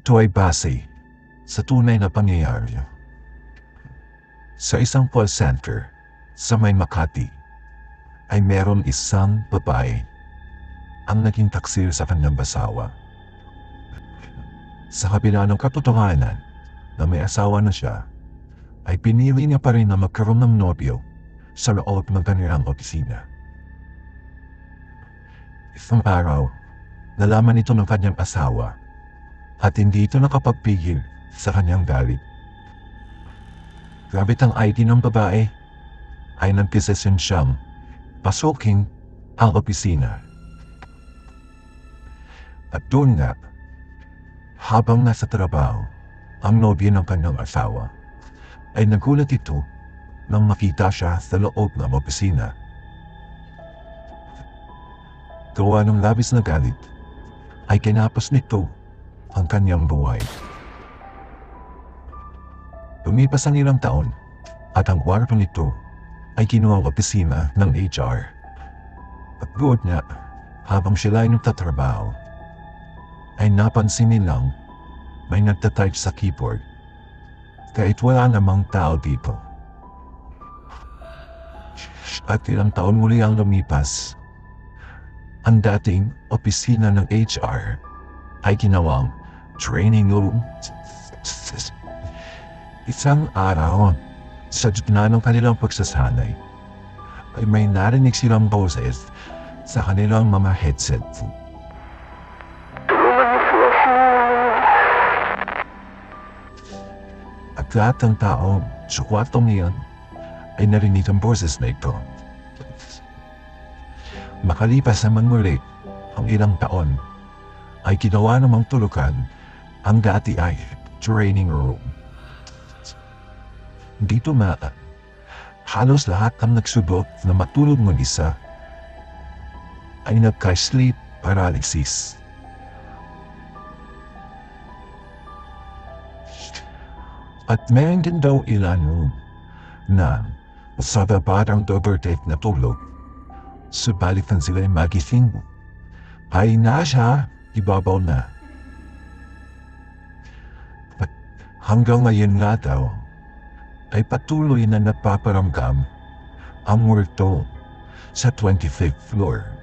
Ito ay base sa tunay na pangyayari. Sa isang call center sa may Makati ay meron isang babae ang naging taksil sa kanyang asawa. Sa kabila ng katotohanan na may asawa na siya, ay pinili niya pa rin na magkaroon ng nobyo sa loob ng kanilang opisina. Isang araw, nalaman ito ng kanyang asawa at hindi ito nakapagpigil sa kanyang galit. Gamit ang ID ng babae, ay nagdesisyon siyang pasukin ang opisina. At doon nga, habang nasa trabaho, ang nobya ng kanyang asawa, ay nagulat ito nang makita siya sa loob ng opisina. Gawa ng labis na galit, ay kinapos nito ang kanyang buhay. Lumipas ang ilang taon at ang kwarto nito ay kinuha ang opisina ng HR. At doon nga, habang sila ay nagtatrabaho, ay napansin nilang may nagtatype sa keyboard kahit wala namang tao dito. At ilang taon muli ang lumipas, ang dating opisina ng HR ay ginawang training room. Isang araw, sa gitna ng kanilang pagsasanay, ay may narinig silang boses sa kanilang mga headset. At lahat ng tao sa kwartong iyon ay narinig ang boses na ito. Makalipas naman muli ang ilang taon, ay ginawa namang tulukan ang dati ay training room. Dito halos lahat ang nagsubok na matulog mag-isa ay nagka-sleep paralysis. At meron din daw ilan na sa parang overtake na tulog, subalit ang sila'y magising ay nasa ibabaw na. At hanggang ngayon nga daw, ay patuloy na nagpaparamdam ang multo sa 25th floor.